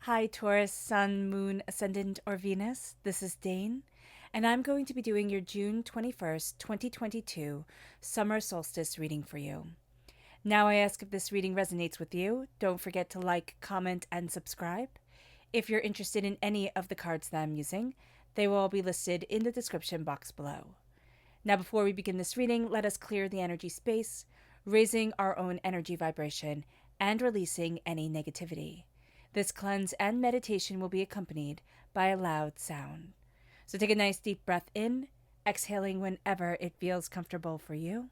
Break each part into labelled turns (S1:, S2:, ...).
S1: Hi, Taurus, Sun, Moon, Ascendant, or Venus. This is Dane, and I'm going to be doing your June 21st, 2022 Summer Solstice reading for you. Now, I ask if this reading resonates with you. Don't forget to like, comment, and subscribe. If you're interested in any of the cards that I'm using, they will all be listed in the description box below. Now, before we begin this reading, let us clear the energy space, raising our own energy vibration and releasing any negativity. This cleanse and meditation will be accompanied by a loud sound. So take a nice deep breath in, exhaling whenever it feels comfortable for you.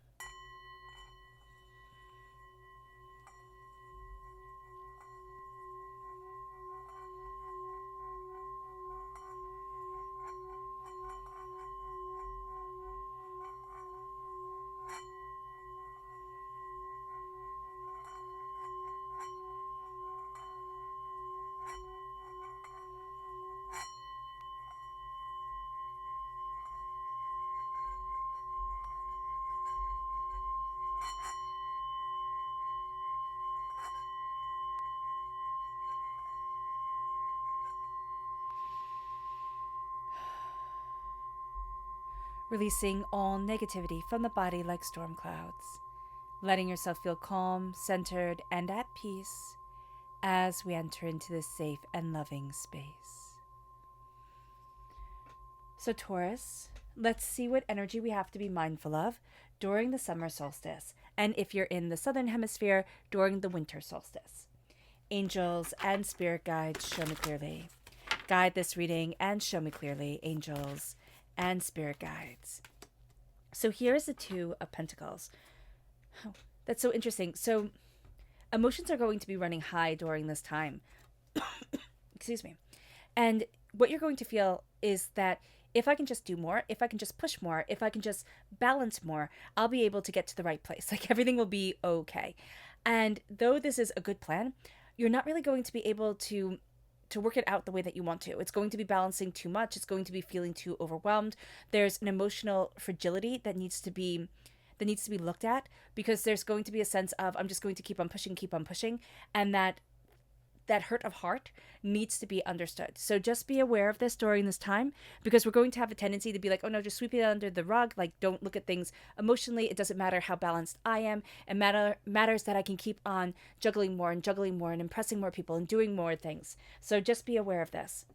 S1: Releasing all negativity from the body like storm clouds. Letting yourself feel calm, centered, and at peace as we enter into this safe and loving space. So, Taurus, let's see what energy we have to be mindful of during the summer solstice, and if you're in the southern hemisphere, during the winter solstice. Angels and spirit guides, show me clearly. Guide this reading and show me clearly, angels and spirit guides. So here's the Two of Pentacles. Oh, that's so interesting. So emotions are going to be running high during this time. Excuse me. And what you're going to feel is that if I can just do more, if I can just push more, if I can just balance more, I'll be able to get to the right place. Like everything will be okay. And though this is a good plan, you're not really going to be able to work it out the way that you want to. It's going to be balancing too much. It's going to be feeling too overwhelmed. There's an emotional fragility that needs to be looked at, because there's going to be a sense of I'm just going to keep on pushing, and that hurt of heart needs to be understood. So just be aware of this during this time, because we're going to have a tendency to be like, oh no, just sweep it under the rug. Like, don't look at things emotionally. It doesn't matter how balanced I am. It matters that I can keep on juggling more and impressing more people and doing more things. So just be aware of this.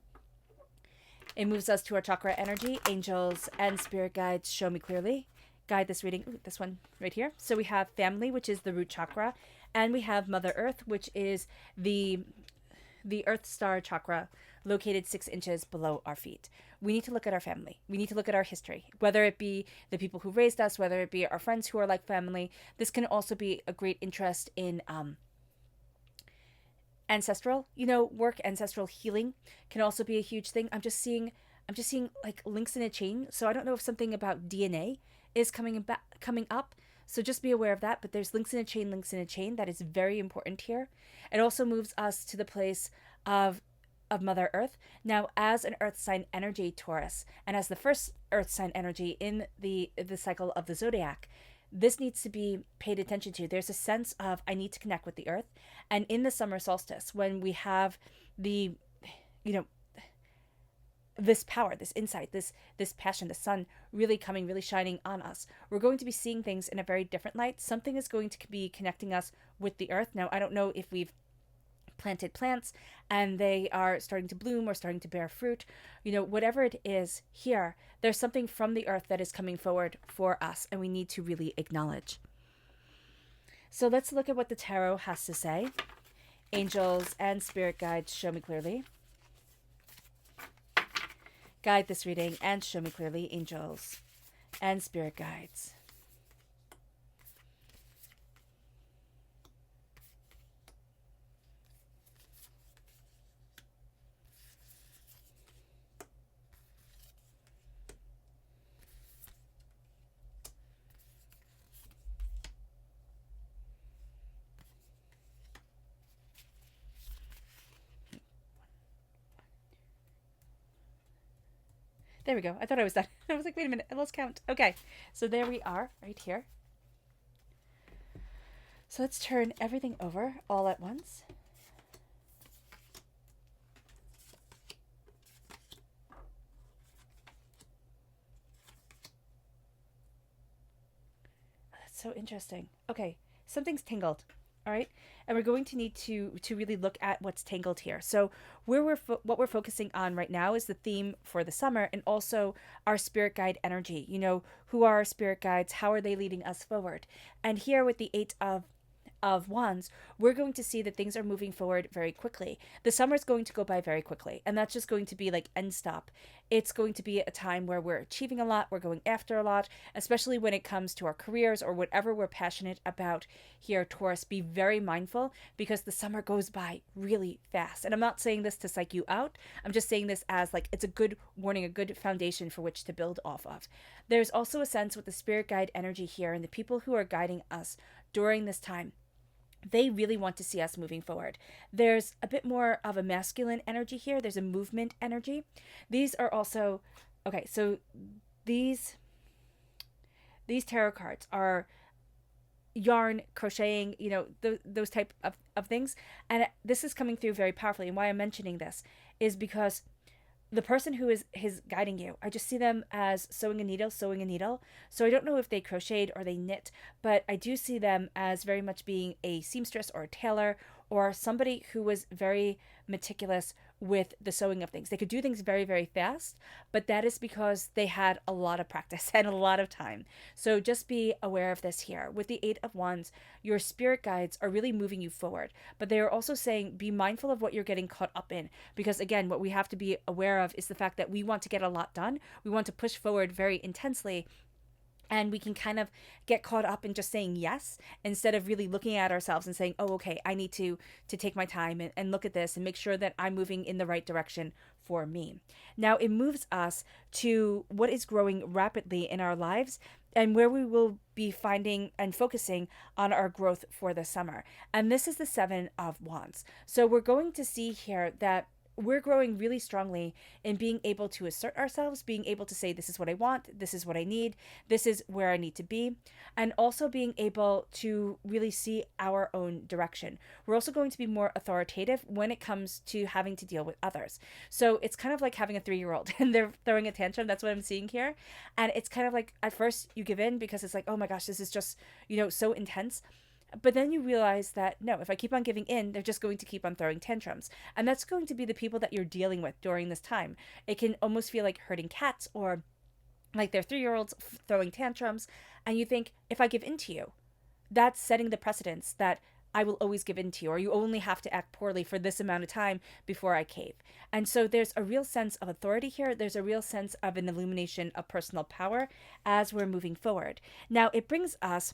S1: It moves us to our chakra energy. Angels and spirit guides, show me clearly. Guide this reading. Ooh, this one right here. So we have family, which is the root chakra, and we have Mother Earth, which is the Earth Star chakra, located 6 inches below our feet. We need to look at our family. We need to look at our history, whether it be the people who raised us, whether it be our friends who are like family. This can also be a great interest in ancestral, work. Ancestral healing can also be a huge thing. I'm just seeing like links in a chain. So I don't know if something about DNA is coming up. So just be aware of that. But there's links in a chain. That is very important here. It also moves us to the place of Mother Earth. Now, as an Earth sign energy, Taurus, and as the first Earth sign energy in the cycle of the zodiac, this needs to be paid attention to. There's a sense of I need to connect with the Earth. And in the summer solstice, when we have the, this power, this insight, this passion, the sun really coming, really shining on us, we're going to be seeing things in a very different light. Something is going to be connecting us with the earth. Now, I don't know if we've planted plants and they are starting to bloom or starting to bear fruit. Whatever it is here, there's something from the earth that is coming forward for us, and we need to really acknowledge. So let's look at what the tarot has to say. Angels and spirit guides, show me clearly. Guide this reading and show me clearly, angels and spirit guides. There we go. I thought I was done. I was like, wait a minute, I lost count. Okay, so there we are, right here. So let's turn everything over all at once. so interesting. Okay, something's tangled. All right, and we're going to need to really look at what's tangled here. So what we're focusing on right now is the theme for the summer, and also our spirit guide energy. Who are our spirit guides? How are they leading us forward? And here with the Eight of Wands, we're going to see that things are moving forward very quickly. The summer is going to go by very quickly, and that's just going to be like end stop. It's going to be a time where we're achieving a lot, we're going after a lot, especially when it comes to our careers or whatever we're passionate about here, Taurus. Be very mindful because the summer goes by really fast. And I'm not saying this to psych you out. I'm just saying this as like it's a good warning, a good foundation for which to build off of. There's also a sense with the spirit guide energy here and the people who are guiding us during this time. They really want to see us moving forward. There's a bit more of a masculine energy here. There's a movement energy. These are also okay. So these tarot cards are yarn, crocheting, those type of things. And this is coming through very powerfully. And why I'm mentioning this is because the person who is guiding you, I just see them as sewing a needle. So I don't know if they crocheted or they knit, but I do see them as very much being a seamstress or a tailor or somebody who was very meticulous with the sewing of things. They could do things very, very fast, but that is because they had a lot of practice and a lot of time. So just be aware of this here. With the Eight of Wands, your spirit guides are really moving you forward, but they are also saying be mindful of what you're getting caught up in. Because again, what we have to be aware of is the fact that we want to get a lot done. We want to push forward very intensely. And we can kind of get caught up in just saying yes instead of really looking at ourselves and saying, oh, okay, I need to take my time and look at this and make sure that I'm moving in the right direction for me. Now, it moves us to what is growing rapidly in our lives and where we will be finding and focusing on our growth for the summer. And this is the Seven of Wands. So we're going to see here that we're growing really strongly in being able to assert ourselves, being able to say, this is what I want, this is what I need, this is where I need to be, and also being able to really see our own direction. We're also going to be more authoritative when it comes to having to deal with others. So it's kind of like having a 3-year-old and they're throwing a tantrum. That's what I'm seeing here. And it's kind of like, at first you give in because it's like, oh my gosh, this is just, so intense. But then you realize that, no, if I keep on giving in, they're just going to keep on throwing tantrums. And that's going to be the people that you're dealing with during this time. It can almost feel like herding cats or like they're 3-year-olds throwing tantrums. And you think, if I give in to you, that's setting the precedence that I will always give in to you, or you only have to act poorly for this amount of time before I cave. And so there's a real sense of authority here. There's a real sense of an illumination of personal power as we're moving forward. Now, it brings us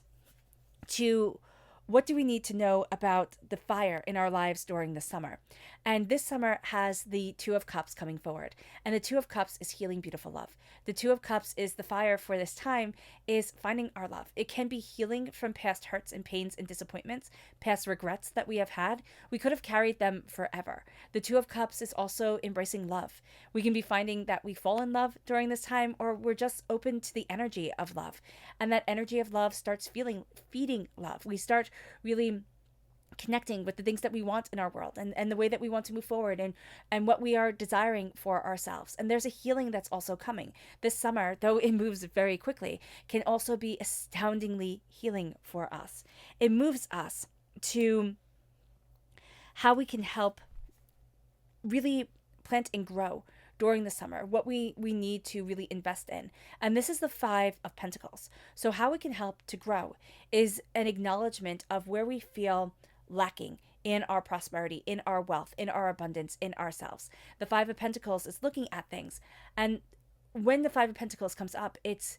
S1: to what do we need to know about the fire in our lives during the summer? And this summer has the Two of Cups coming forward. And the Two of Cups is healing beautiful love. The Two of Cups is the fire for this time is finding our love. It can be healing from past hurts and pains and disappointments, past regrets that we have had. We could have carried them forever. The Two of Cups is also embracing love. We can be finding that we fall in love during this time, or we're just open to the energy of love. And that energy of love starts feeding love. We start really connecting with the things that we want in our world and the way that we want to move forward and what we are desiring for ourselves. And there's a healing that's also coming. This summer, though it moves very quickly, can also be astoundingly healing for us. It moves us to how we can help really plant and grow during the summer, what we need to really invest in. And this is the Five of Pentacles. So how we can help to grow is an acknowledgement of where we feel lacking in our prosperity, in our wealth, in our abundance, in ourselves. The Five of Pentacles is looking at things. And when the Five of Pentacles comes up, it's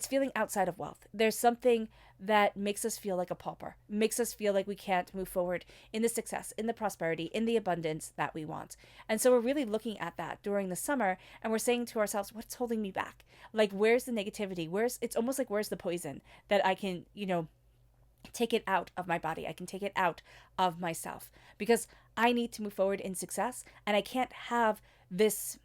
S1: feeling outside of wealth. There's something that makes us feel like a pauper, makes us feel like we can't move forward in the success, in the prosperity, in the abundance that we want. And so we're really looking at that during the summer, and we're saying to ourselves, what's holding me back? Like, where's the negativity? It's almost like, where's the poison that I can, take it out of my body. I can take it out of myself because I need to move forward in success, and I can't have this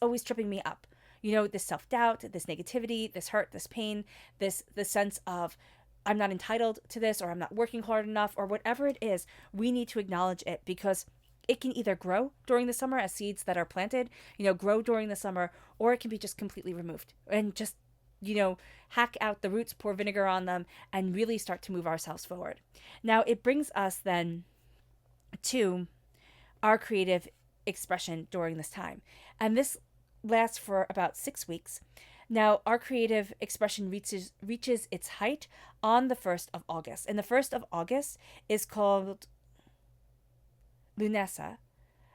S1: always tripping me up. This self-doubt, this negativity, this hurt, this pain, this sense of I'm not entitled to this, or I'm not working hard enough, or whatever it is. We need to acknowledge it because it can either grow during the summer as seeds that are planted, grow during the summer, or it can be just completely removed and just hack out the roots, pour vinegar on them, and really start to move ourselves forward. Now, it brings us then to our creative expression during this time. And this lasts for about 6 weeks. Now, our creative expression reaches its height on the 1st of August. And the 1st of August is called Lunasa.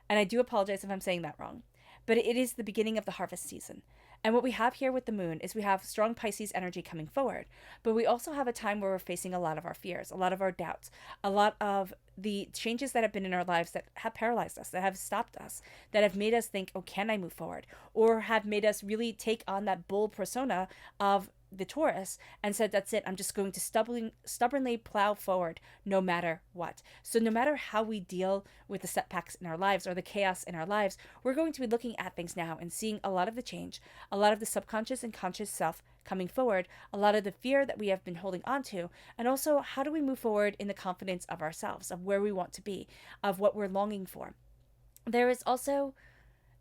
S1: And I do apologize if I'm saying that wrong. But it is the beginning of the harvest season. And what we have here with the moon is we have strong Pisces energy coming forward, but we also have a time where we're facing a lot of our fears, a lot of our doubts, a lot of the changes that have been in our lives that have paralyzed us, that have stopped us, that have made us think, oh, can I move forward? Or have made us really take on that bull persona of the Taurus and said, that's it, I'm just going to stubbornly plow forward no matter what. So no matter how we deal with the setbacks in our lives or the chaos in our lives, we're going to be looking at things now and seeing a lot of the change, a lot of the subconscious and conscious self coming forward, a lot of the fear that we have been holding on to, and also how do we move forward in the confidence of ourselves, of where we want to be, of what we're longing for.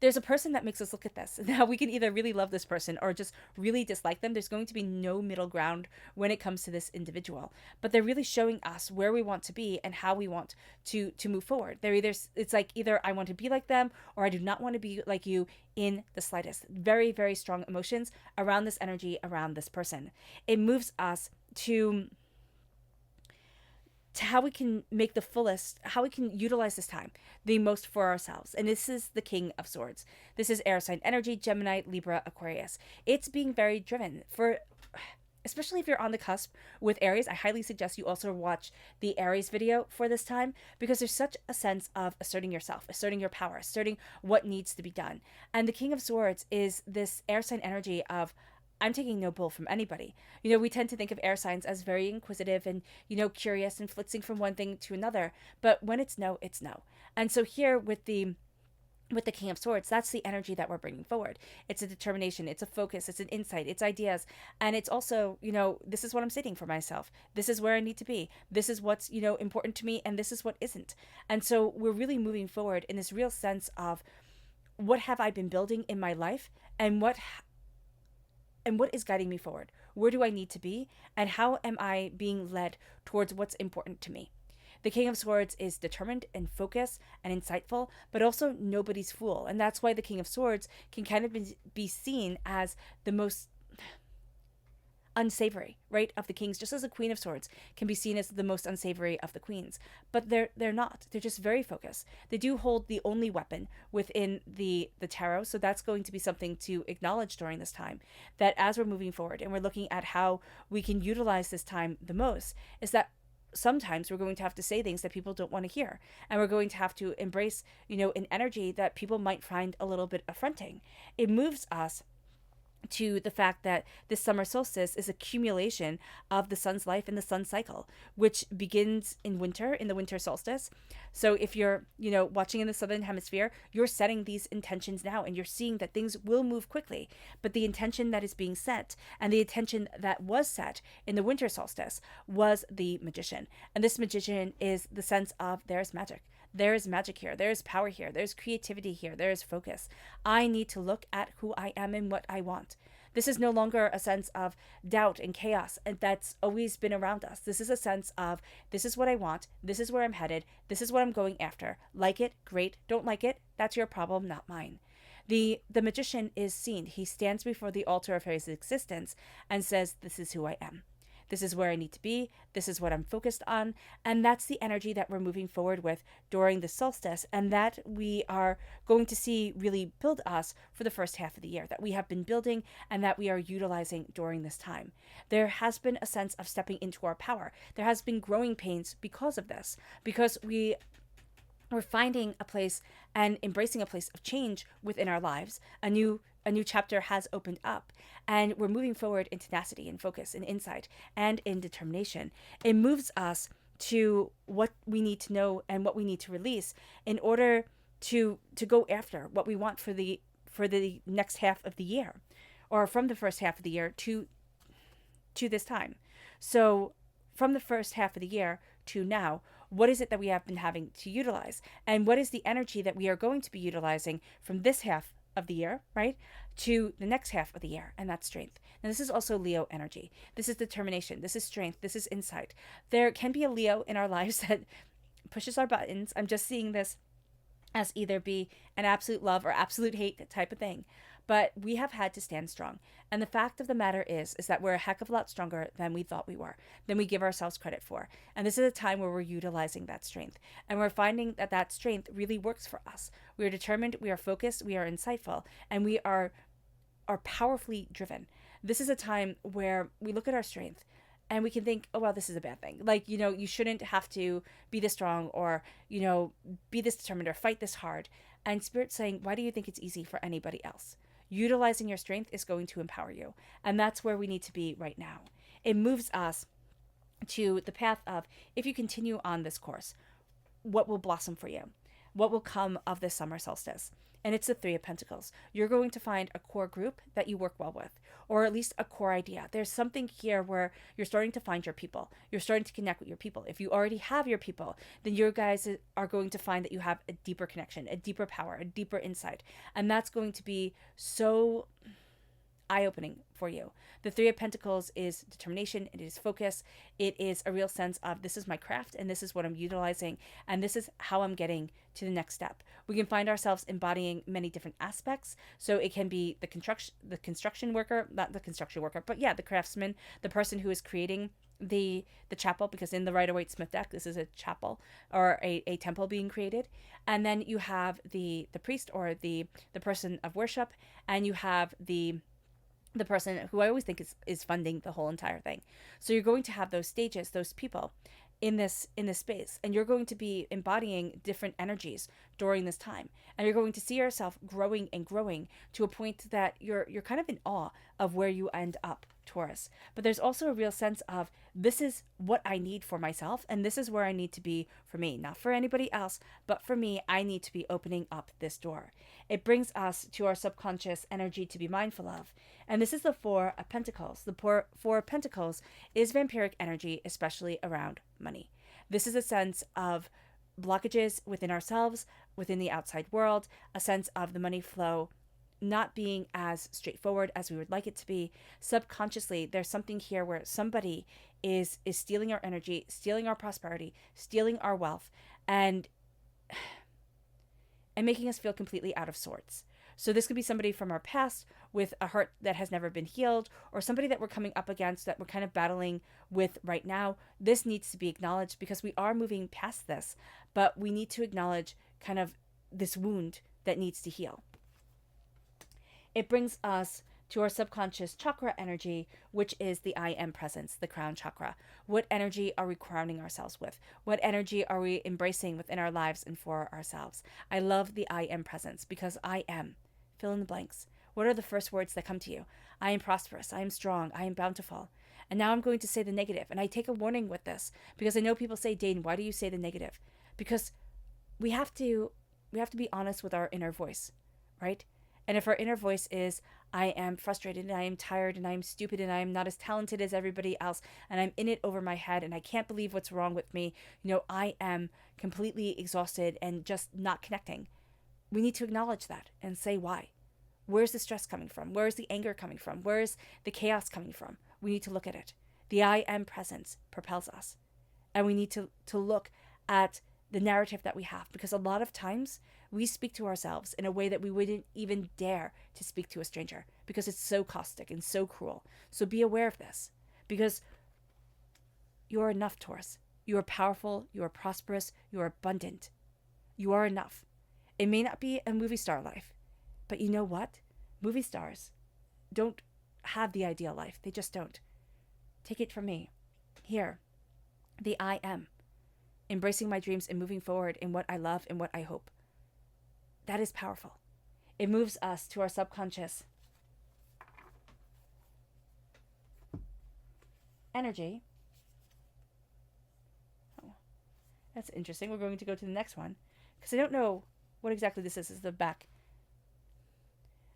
S1: There's a person that makes us look at this. Now, we can either really love this person or just really dislike them. There's going to be no middle ground when it comes to this individual. But they're really showing us where we want to be and how we want to move forward. It's like either I want to be like them or I do not want to be like you in the slightest. Very, very strong emotions around this energy, around this person. It moves us to how we can make the fullest, how we can utilize this time the most for ourselves. And this is the King of Swords. This is air sign energy, Gemini, Libra, Aquarius. It's being very driven especially if you're on the cusp with Aries. I highly suggest you also watch the Aries video for this time, because there's such a sense of asserting yourself, asserting your power, asserting what needs to be done. And the King of Swords is this air sign energy of, I'm taking no bull from anybody. We tend to think of air signs as very inquisitive and, curious and flitzing from one thing to another. But when it's no, it's no. And so here with the King of Swords, that's the energy that we're bringing forward. It's a determination, it's a focus, it's an insight, it's ideas. And it's also, this is what I'm stating for myself. This is where I need to be. This is what's, important to me, and this is what isn't. And so we're really moving forward in this real sense of, what have I been building in my life, and what is guiding me forward? Where do I need to be? And how am I being led towards what's important to me? The King of Swords is determined and focused and insightful, but also nobody's fool. And that's why the King of Swords can kind of be seen as the most unsavory, right, of the kings, just as a Queen of Swords can be seen as the most unsavory of the queens. But they're not. They're just very focused. They do hold the only weapon within the tarot, so that's going to be something to acknowledge during this time, that as we're moving forward and we're looking at how we can utilize this time the most, is that sometimes we're going to have to say things that people don't want to hear, and we're going to have to embrace, an energy that people might find a little bit affronting. It moves us to the fact that this summer solstice is accumulation of the sun's life and the sun cycle, which begins in winter, in the winter solstice. So if you're, watching in the southern hemisphere, you're setting these intentions now, and you're seeing that things will move quickly. But the intention that is being set, and the intention that was set in the winter solstice, was the magician. And this magician is the sense of, there's magic. There is magic here. There is power here. There's creativity here. There is focus. I need to look at who I am and what I want. This is no longer a sense of doubt and chaos, and that's always been around us. This is a sense of, this is what I want. This is where I'm headed. This is what I'm going after. Like it, great. Don't like it, that's your problem, not mine. The magician is seen. He stands before the altar of his existence and says, this is who I am. This is where I need to be. This is what I'm focused on. And that's the energy that we're moving forward with during the solstice, and that we are going to see really build us for the first half of the year, that we have been building and that we are utilizing during this time. There has been a sense of stepping into our power. There has been growing pains because of this, because we're finding a place and embracing a place of change within our lives. A new chapter has opened up, and we're moving forward in tenacity and focus and insight and in determination. It moves us to what we need to know and what we need to release in order to go after what we want for the next half of the year, or from the first half of the year to this time. So from the first half of the year to now, what is it that we have been having to utilize? And what is the energy that we are going to be utilizing from this half of the year, right, to the next half of the year, and that's strength. Now, this is also Leo energy. This is determination. This is strength. This is insight. There can be a Leo in our lives that pushes our buttons. I'm just seeing this as either be an absolute love or absolute hate type of thing. But we have had to stand strong. And the fact of the matter is that we're a heck of a lot stronger than we thought we were, than we give ourselves credit for. And this is a time where we're utilizing that strength. And we're finding that that strength really works for us. We are determined, we are focused, we are insightful, and we are powerfully driven. This is a time where we look at our strength and we can think, oh, well, this is a bad thing. Like, you shouldn't have to be this strong or, be this determined or fight this hard. And Spirit's saying, why do you think it's easy for anybody else? Utilizing your strength is going to empower you. And that's where we need to be right now. It moves us to the path of, if you continue on this course, what will blossom for you? What will come of this summer solstice? And it's the Three of Pentacles. You're going to find a core group that you work well with, or at least a core idea. There's something here where you're starting to find your people. You're starting to connect with your people. If you already have your people, then your guys are going to find that you have a deeper connection, a deeper power, a deeper insight. And that's going to be so eye-opening for you. The Three of Pentacles is determination, it is focus, it is a real sense of, this is my craft and this is what I'm utilizing and this is how I'm getting to the next step. We can find ourselves embodying many different aspects. So it can be the construction worker, not the construction worker, but yeah, the craftsman, the person who is creating the chapel, because in the Rider-Waite-Smith deck, this is a chapel or a temple being created. And then you have the priest or the person of worship, and you have the person who I always think is funding the whole entire thing. So you're going to have those stages, those people in this space, and you're going to be embodying different energies during this time. And you're going to see yourself growing and growing to a point that you're kind of in awe of where you end up, Taurus. But there's also a real sense of, this is what I need for myself, and this is where I need to be for me, not for anybody else, but for me. I need to be opening up this door. It brings us to our subconscious energy to be mindful of. And this is the Four of Pentacles. The Four of Pentacles is vampiric energy, especially around money. This is a sense of blockages within ourselves, within the outside world, a sense of the money flow not being as straightforward as we would like it to be. Subconsciously, there's something here where somebody is stealing our energy, stealing our prosperity, stealing our wealth, and making us feel completely out of sorts. So this could be somebody from our past with a hurt that has never been healed, or somebody that we're coming up against that we're kind of battling with right now. This needs to be acknowledged because we are moving past this, but we need to acknowledge kind of this wound that needs to heal. It brings us to our subconscious chakra energy, which is the I am presence, the crown chakra. What energy are we crowning ourselves with? What energy are we embracing within our lives and for ourselves? I love the I am presence because I am. Fill in the blanks. What are the first words that come to you? I am prosperous. I am strong. I am bountiful. And now I'm going to say the negative. And I take a warning with this because I know people say, Dane, why do you say the negative? Because we have to be honest with our inner voice, right? And if our inner voice is, I am frustrated and I am tired and I am stupid and I am not as talented as everybody else and I'm in it over my head and I can't believe what's wrong with me, I am completely exhausted and just not connecting. We need to acknowledge that and say why. Where's the stress coming from? Where is the anger coming from? Where is the chaos coming from? We need to look at it. The I am presence propels us. And we need to look at the narrative that we have, because a lot of times we speak to ourselves in a way that we wouldn't even dare to speak to a stranger because it's so caustic and so cruel. So be aware of this, because you are enough, Taurus. You are powerful, you are prosperous, you are abundant. You are enough. It may not be a movie star life, but you know what? Movie stars don't have the ideal life. They just don't. Take it from me. Here, the I am. Embracing my dreams and moving forward in what I love and what I hope. That is powerful. It moves us to our subconscious energy. Oh, that's interesting. We're going to go to the next one because I don't know what exactly this is. This is the back.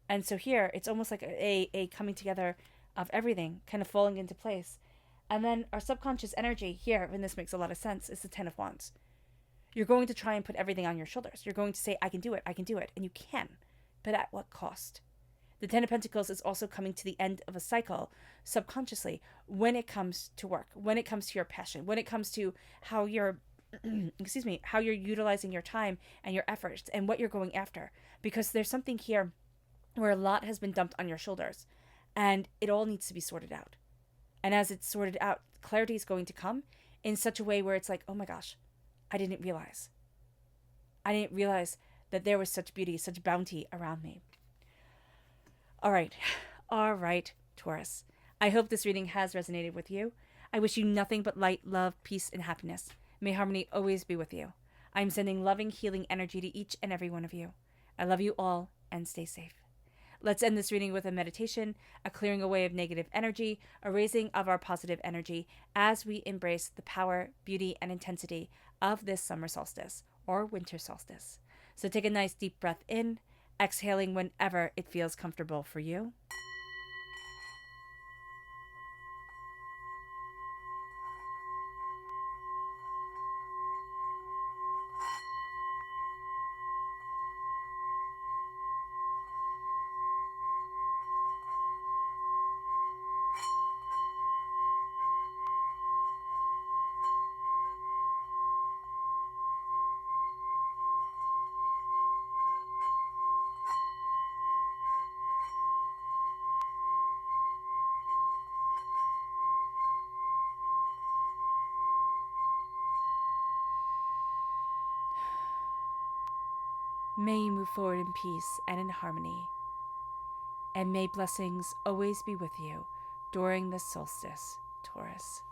S1: And so here, it's almost like a coming together of everything kind of falling into place. And then our subconscious energy here, and this makes a lot of sense, is the Ten of Wands. You're going to try and put everything on your shoulders. You're going to say, I can do it, and you can. but at what cost? The Ten of Pentacles is also coming to the end of a cycle subconsciously when it comes to work, when it comes to your passion, when it comes to how you're how you're utilizing your time and your efforts and what you're going after. Because there's something here where a lot has been dumped on your shoulders and it all needs to be sorted out. And as it's sorted out, clarity is going to come in such a way where it's like, oh my gosh, I didn't realize. I didn't realize that there was such beauty, such bounty around me. All right, Taurus. I hope this reading has resonated with you. I wish you nothing but light, love, peace, and happiness. May harmony always be with you. I'm sending loving, healing energy to each and every one of you. I love you all, and stay safe. Let's end this reading with a meditation, a clearing away of negative energy, a raising of our positive energy as we embrace the power, beauty, and intensity of this summer solstice or winter solstice. So take a nice deep breath in, exhaling whenever it feels comfortable for you. May you move forward in peace and in harmony. And may blessings always be with you during the solstice, Taurus.